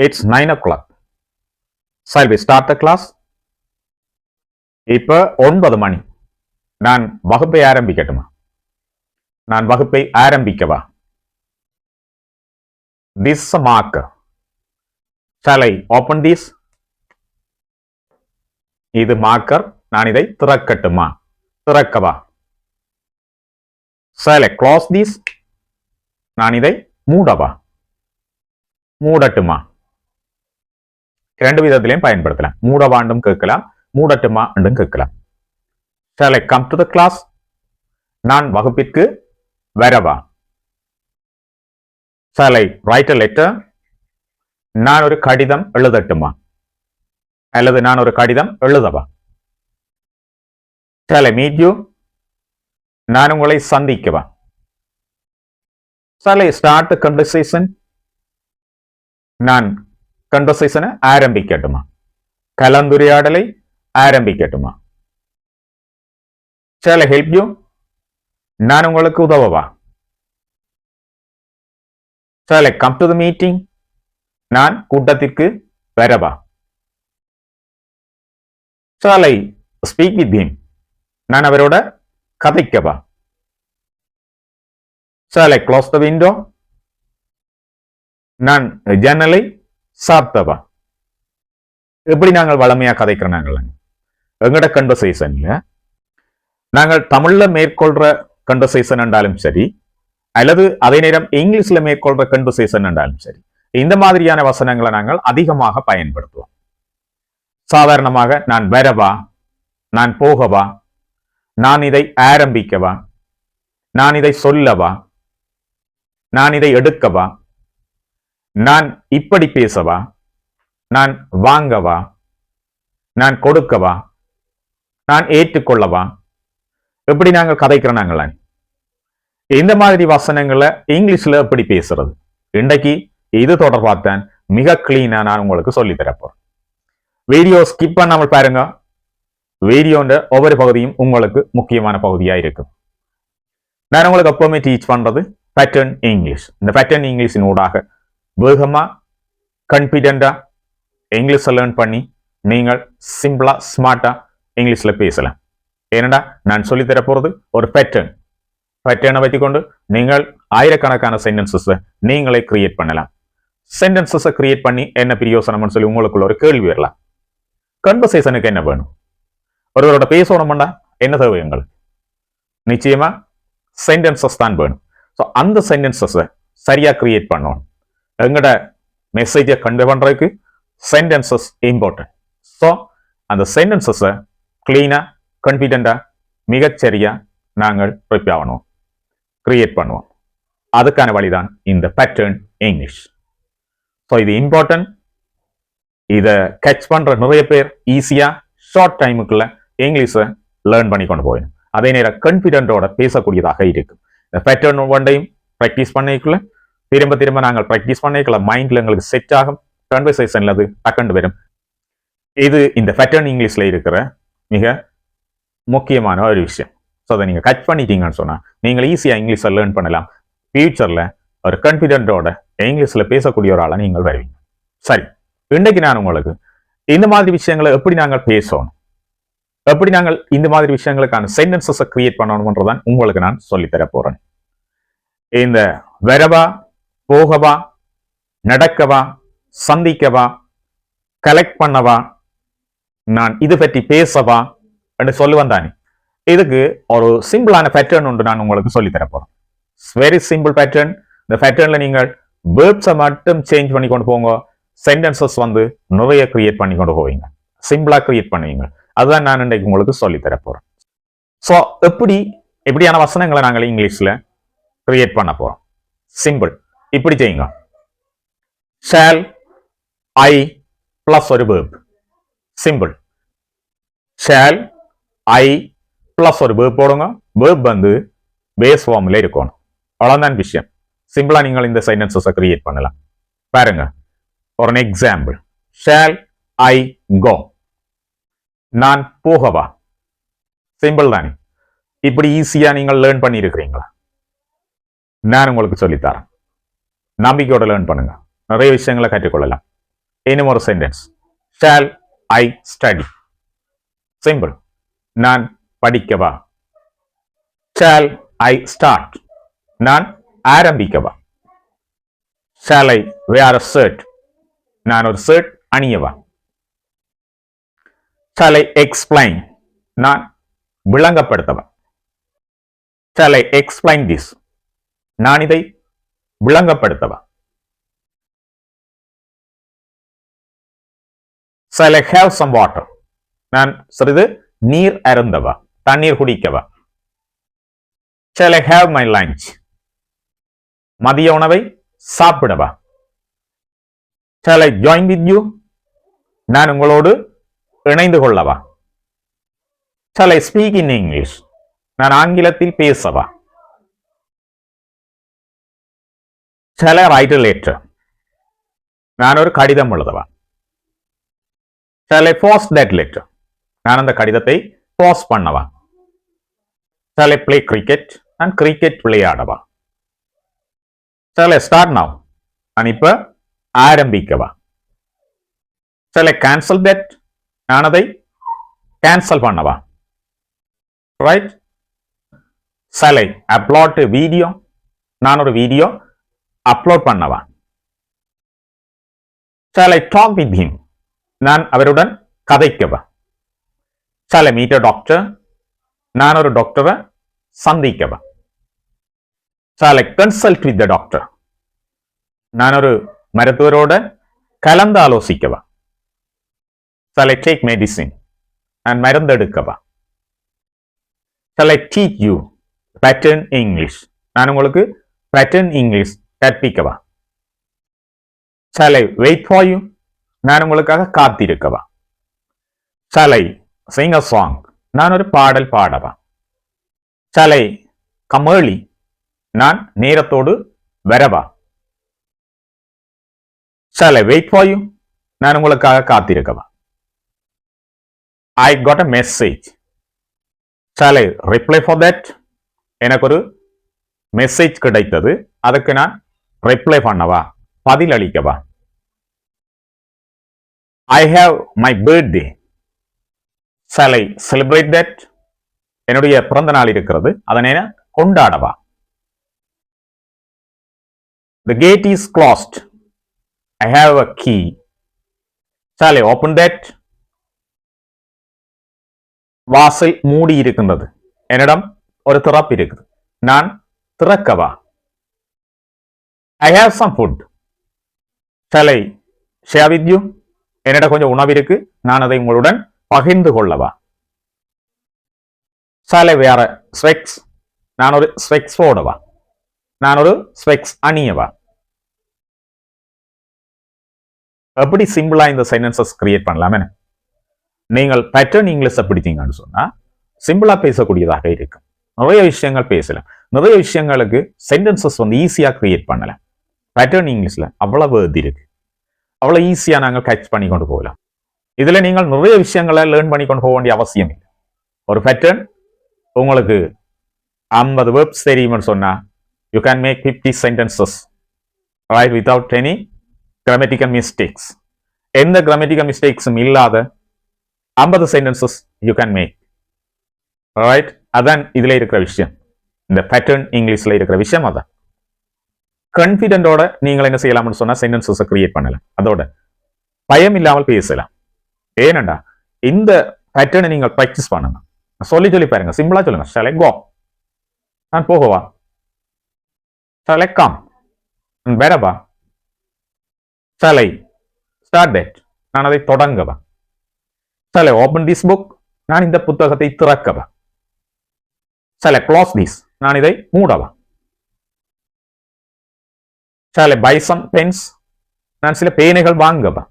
It's 9 o'clock. Shall we start the class? இப்போ 9 மணி. நான் வகுப்பை ஆரம்பிக்கட்டுமா? நான் வகுப்பை ஆரம்பிக்கவா? This is a marker. Shall I open this? இது மார்க்கர். நான் இதை திறக்கட்டுமா? திறக்கவா? Shall I close this? நான் இதை மூடவா? மூடட்டுமா? இரண்டு விதத்திலையும் பயன்படுத்தலாம். மூடவாண்டும் கேட்கலாம், மூடட்டுமா என்றும் கேட்கலாம். Shall I come to the class? நான் வகுப்பிற்கு வரவா? Shall I write a letter? நான் ஒரு கடிதம் எழுதட்டுமா? அல்லது நான் ஒரு கடிதம் எழுதவா? Shall I meet you? நான் உங்களை சந்திக்கவா? Shall I start the conversation? நான் கன்வர்சேஷனை ஆரம்பிக்கட்டுமா? கலந்துரையாடலை ஆரம்பிக்கட்டுமா? Shall I help you? நான் உங்களுக்கு உதவவா? Shall I come to the meeting? நான் கூட்டத்திற்கு வரவா? Shall I speak with him? நான் அவரோட கதைக்கவா? Shall I close the window? நான் ஜன்னலை சாத்தவா? எப்படி நாங்கள் வளமையா கதைக்கிறோம்? நாங்கள் எங்கட கன்வர்சேஷன்ல நாங்கள் தமிழ்ல மேற்கொள்ற கன்வர்சேஷன் என்றாலும் சரி, அல்லது அதே நேரம் இங்கிலீஷ்ல மேற்கொள்ற கன்வர்சேஷன் என்றாலும் சரி, இந்த மாதிரியான வசனங்களை நாங்கள் அதிகமாக பயன்படுத்துவோம். சாதாரணமாக நான் வரவா, நான் போகவா, நான் இதை ஆரம்பிக்கவா, நான் இதை சொல்லவா, நான் இதை எடுக்கவா, நான் இப்படி பேசவா, நான் வாங்கவா, நான் கொடுக்கவா, நான் ஏற்றுக்கொள்ளவா, எப்படி நாங்கள் கதைக்கிறோம்? நாங்கள் இந்த மாதிரி வசனங்களை இங்கிலீஷ்ல எப்படி பேசுறது? இன்றைக்கு இது தொடர்பாத்தான் மிக கிளீனா நான் உங்களுக்கு சொல்லி தரப்போறேன். வீடியோ ஸ்கிப் பண்ணாமல் பாருங்க. வீடியோன்ற ஒவ்வொரு பகுதியும் உங்களுக்கு முக்கியமான பகுதியா இருக்கும். நான் உங்களுக்கு எப்பவுமே டீச் பண்றது பேட்டர்ன் இங்கிலீஷ். இந்த பேட்டர்ன் இங்கிலீஷின் ஊடாக வேகமா கான்ஃபிடென்ட்டா இங்கிலீஷை லேர்ன் பண்ணி நீங்கள் சிம்பிளா ஸ்மார்ட்டா இங்கிலீஷ்ல பேசலாம். ஏனடா நான் சொல்லித்தர போறது ஒரு பேட்டர்னை வைத்துக்கொண்டு நீங்கள் ஆயிரக்கணக்கான சென்டென்சஸை நீங்களே கிரியேட் பண்ணலாம். சென்டென்சஸை கிரியேட் பண்ணி என்ன பிரயோசனம்னு சொல்லி உங்களுக்குள்ள ஒரு கேள்வி வரலாம். கன்வர்சேஷனுக்கு என்ன வேணும்? ஒருவரோட பேசணும்னா என்ன தேவை எங்களுக்கு? நிச்சயமா சென்டென்சஸ் தான் வேணும். ஸோ அந்த சென்டென்சஸை சரியா கிரியேட் பண்ணணும். எங்கட மெசேஜை கன்வே பண்றதுக்கு சென்டென்சஸ் இம்பார்ட்டன்ட். ஸோ அந்த சென்டென்சஸை கிளீனா கான்ஃபிடென்ட்டா மிகச்சரியா நாங்கள் ப்ரிப்பேர் பண்ணுவோம், கிரியேட் பண்ணுவோம். அதுக்கான வழிதான் இந்த பேட்டர்ன் இங்கிலீஷ். ஸோ இது இம்பார்ட்டன்ட். இதை கேட்ச் பண்ற நிறைய பேர் ஈஸியா ஷார்ட் டைமுக்குள்ள இங்கிலீஷை லேர்ன் பண்ணி கொண்டு போயிடும். அதே நேரம் கான்ஃபிடென்ட்டோட பேசக்கூடியதாக இருக்கும். இந்த பேட்டர்ன் ஒன்றையும் ப்ராக்டிஸ் பண்ணிக்குள்ள திரும்ப திரும்ப நாங்கள் ப்ராக்டிஸ் பண்ணிக்கல, மைண்ட்ல எங்களுக்கு செட் ஆகும், கான்வர்சேஷன்ல அது டக்குன்னு வரும். இது இந்த பேட்டர்ன் இங்கிலீஷ்ல இருக்கிற மிக முக்கியமான ஒரு விஷயம். ஸோ அதை நீங்க கட் பண்ணிட்டீங்கன்னு சொன்னா நீங்கள் ஈஸியா இங்கிலீஷை லேர்ன் பண்ணலாம். ஃபியூச்சர்ல ஒரு கான்ஃபிடென்ட்டோட இங்கிலீஷ்ல பேசக்கூடிய ஒரு ஆளை நீங்கள் வருவீங்க. சரி, இன்றைக்கு நான் உங்களுக்கு இந்த மாதிரி விஷயங்களை எப்படி நாங்கள் பேசணும், எப்படி நாங்கள் இந்த மாதிரி விஷயங்களுக்கான சென்டென்சஸை கிரியேட் பண்ணணும்ன்றதான் உங்களுக்கு நான் சொல்லித்தர போறேன். இந்த வரவா, போகவா, நடக்கவா, சந்திக்கவா, கலெக்ட் பண்ணவா, நான் இது பற்றி பேசவா என்று சொல்லுவேன் தானே. இதுக்கு ஒரு சிம்பிளான பேட்டர்ன் ஒன்று நான் உங்களுக்கு சொல்லி தரப்போறேன். Very simple pattern. இந்த பேட்டர்ன்ல நீங்கள் வேர்ப்ஸை மட்டும் சேஞ்ச் பண்ணி கொண்டு போங்க, சென்டென்சஸ் நிறைய கிரியேட் பண்ணி கொண்டு போவீங்க, சிம்பிளா கிரியேட் பண்ணுவீங்க. அதுதான் நான் இன்றைக்கு உங்களுக்கு சொல்லி தரப்போறேன். ஸோ எப்படியான வசனங்களை நாங்கள் இங்கிலீஷ்ல கிரியேட் பண்ண போறோம். சிம்பிள். இப்படி செய்யுங்க. ஷால் ஐ பிளஸ் ஒரு verb. Simple. Shall I plus ஒரு வேர்ப் போடுங்க. வேர்ப் பேஸ் ஃபார்ம்ல இருக்கணும். அவ்வளவுதான் விஷயம். சிம்பிளா நீங்கள் இந்த சென்டென்சஸை கிரியேட் பண்ணலாம். பாருங்க, ஒரு எக்ஸாம்பிள். ஷால் ஐ கோ? நான் போகவா? சிம்பிள் தானே. இப்படி ஈஸியா நீங்கள் லேர்ன் பண்ணி இருக்கிறீங்களா? நான் உங்களுக்கு சொல்லித்தரேன். நம்பிக்கையோட லேர்ன் பண்ணுங்க, நிறைய விஷயங்களை கற்றுக்கொள்ளலாம். இன்னும் ஒரு sentence. Shall I study? Simple. நான் படிக்கவா? Shall I start? நான் ஆரம்பிக்கவா? Shall I wear a shirt? நான் ஒரு ஷர்ட் அணியவா? Shall I explain? நான் விளங்கப்படுத்தவா? Shall I explain this? நான் இதை விளங்கப்படுத்தவா? Shall I have some water? நான் சிறிது நீர் அருந்தவா? தண்ணீர் குடிக்கவா? Shall I have my lunch? மதிய உணவை சாப்பிடவா? Shall I join with you? நான் உங்களோடு இணைந்து கொள்ளவா? Shall I speak in English? நான் ஆங்கிலத்தில் பேசவா? Shall I write a letter? நான் ஒரு கடிதம் எழுதவா? Shall I post that letter? நான் அந்த கடிதத்தை போஸ்ட் பண்ணவா? Shall I play cricket? நான் கிரிக்கெட் விளையாடவா? Shall I start now? நான் இப்ப ஆரம்பிக்கவா? Shall I cancel that? நான் அதை கேன்சல் பண்ணவா? Right. Shall I upload video? நான் ஒரு வீடியோ அப்லோட் பண்ணவா? Shall I talk with him? நான் அவருடன் கதைக்கவா? Shall I meet a doctor? நான் ஒரு டாக்டரை சந்திக்கவா? Shall I consult with the doctor? நான் ஒரு மருத்துவரோட கலந்து ஆலோசிக்கவா? Shall I take medicine? நான் மருந்து எடுக்கவா? Shall I teach you pattern English? நான் உங்களுக்கு பேட்டர்ன் இங்கிலீஷ் கற்பிக்கவா? Shall I wait for you? நான் உங்களுக்காக காத்திருக்கவா? Shall I sing a song? நான் ஒரு பாடல் பாடவா? Shall I come early? நான் நேரத்தோடு வரவா? Shall I wait for you? நான் உங்களுக்காக காத்திருக்கவா? I got a message? Shall I reply for that? எனக்கு ஒரு மெசேஜ் கிடைத்தது, அதுக்கு நான் ரிப்ளை பண்ணவா, பதில் அளிக்கவா? I have my birthday? Shall I celebrate that? என்னுடைய பிறந்த நாள் இருக்கிறது, அதனை கொண்டாடவா? The gate is closed. I have a key. Shall I open that? வாசல் மூடி இருக்கின்றது, என்னிடம் ஒரு திறப்பு இருக்குது, நான் திறக்கவா? I have some food. Shall I share with you? என்னிடம் கொஞ்சம் உணவு இருக்கு, நான் அதை உங்களுடன் பகிர்ந்து கொள்ளவா? Shall I wear a specs? நான் ஒரு ஸ்பெக்ஸ் போடவா? நான் ஒரு ஸ்பெக்ஸ் அணியவா? எப்படி சிம்பிளா இந்த சென்டென்சஸ் கிரியேட் பண்ணலாமே? நீங்கள் பேட்டர்ன் இங்கிலீஷை பிடிச்சீங்கன்னு சொன்னா சிம்பிளா பேசக்கூடியதாக இருக்கும். நிறைய விஷயங்கள் பேசலாம், நிறைய விஷயங்களுக்கு சென்டென்சஸ் ஈஸியா கிரியேட் பண்ணலாம். பேட்டர்ன் இங்கிலீஷ்ல அவ்வளவு இது இருக்கு, அவ்வளவு ஈஸியா நாங்கள் கேட்ச் பண்ணி கொண்டு போகலாம். இதுல நீங்கள் நிறைய விஷயங்களை லேர்ன் பண்ணி கொண்டு போக வேண்டிய அவசியம் இல்லை. ஒரு பேட்டர்ன் உங்களுக்கு 50 வேர்ப்ஸ் தெரியும்னு சொன்னா you can make 50 sentences right without any grammatical mistakes. எந்த grammatical mistakes இல்லாத 50 sentences you can make. right? அதான் இதுல இருக்கிற விஷயம், இந்த பேட்டர்ன் இங்கிலீஷ்ல இருக்கிற விஷயம் அதான். கான்ஃபிடென்ட்டோட நீங்கள் என்ன செய்யலாம்னு சொன்னா சென்டென்சஸ் கிரியேட் பண்ணலாம், அதோட பயம் இல்லாமல் பேசலாம். ஏனண்டா இந்த பேட்டர்னை நீங்கள் பிராக்டிஸ் பண்ணணும். சொல்லி பாருங்க, சிம்பிளா சொல்லுங்க. shall I go? நான் போகவா? shall I come? நான் வரவா? shall I start that? நான் அதை தொடங்கவா? shall I open this book? நான் இந்த புத்தகத்தை திறக்கவா? shall I close this? நான் இதை மூடவா? shall I buy some pens? நான் சில பேனைகள் வாங்கவா?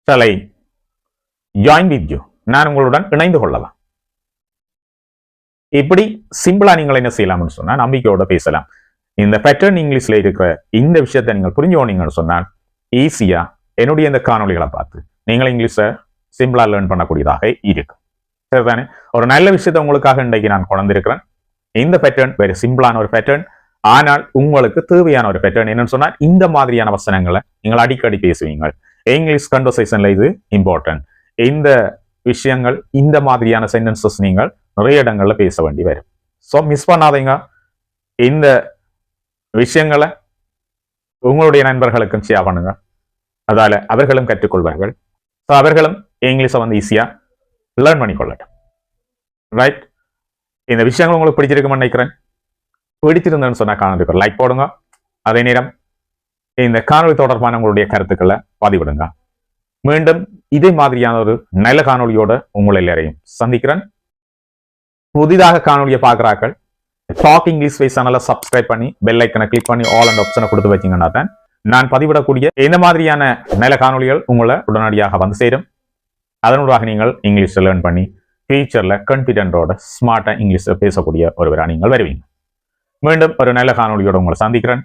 shall I join with you? நான் உங்களுடன் இணைந்து கொள்ளவா? இப்படி சிம்பிளா நீங்கள் என்ன செய்யலாம்னு சொன்னா நம்பிக்கையோட பேசலாம். இந்த பேட்டர்ன் இங்கிலீஷ்ல இருக்கிற இந்த விஷயத்தை நீங்கள் புரிஞ்சோனீங்கன்னு சொன்னால் ஈஸியா என்னுடைய இந்த காணொலிகளை பார்த்து நீங்கள் இங்கிலீஷை சிம்பிளா லேர்ன் பண்ணக்கூடியதாக இருக்கும். சரிதானே? ஒரு நல்ல விஷயத்தை உங்களுக்காக இன்றைக்கு நான் கொண்டிருக்கிறேன். இந்த பேட்டர்ன் வெரி சிம்பிளான ஒரு பேட்டர்ன். ஆனால் உங்களுக்கு தேவையான ஒரு பேட்டர்ன் என்னன்னு சொன்னா இந்த மாதிரியான வசனங்களை நீங்கள் அடிக்கடி பேசுவீங்க. இங்கிலீஷ் கன்வர்சேஷன்ல இது இம்பார்ட்டன்ட். இந்த விஷயங்கள், இந்த மாதிரியான சென்டென்சஸ் நீங்கள் நிறைய இடங்கள்ல பேச வேண்டி வரும். ஸோ மிஸ் பண்ணாதீங்க. இந்த விஷயங்களை உங்களுடைய நண்பர்களுக்கும் ஷேர் பண்ணுங்க. அதால அவர்களும் கற்றுக்கொள்வார்கள். ஸோ அவர்களும் இங்கிலீஷை வந்து ஈஸியா லேர்ன் பண்ணிக்கொள்ளட்டும். ரைட், இந்த விஷயங்கள் உங்களுக்கு பிடிச்சிருக்குன்னு நினைக்கிறேன். பிடிச்சிருந்தேன்னு சொன்னா காணொலிக்கு லைக் போடுங்க. அதே நேரம் இந்த காணொலி தொடர்பான உங்களுடைய கருத்துக்களை பதிவிடுங்க. மீண்டும் இதே மாதிரியான ஒரு நல்ல காணொலியோட உங்களை எல்லாரையும் சந்திக்கிறேன். புதிதாக காணொலியை பார்க்குறாக்கள் டாக் இங்கிலீஷ் வே சேனலை சப்ஸ்கிரைப் பண்ணி பெல் ஐக்கனை கிளிக் பண்ணி ஆல் அண்ட் ஆப்ஷனை கொடுத்து வச்சிங்கன்னா தான் நான் பதிவிடக்கூடிய இந்த மாதிரியான நல்ல காணொலிகள் உங்களை உடனடியாக வந்து சேரும். அதனூடாக நீங்கள் இங்கிலீஷை லேர்ன் பண்ணி ஃபியூச்சர்ல கான்ஃபிடென்ட்டோட ஸ்மார்ட்டா இங்கிலீஷை பேசக்கூடிய ஒருவராக நீங்கள் வருவீங்க. மீண்டும் ஒரு நல்ல காணொலியோட உங்களை சந்திக்கிறேன்.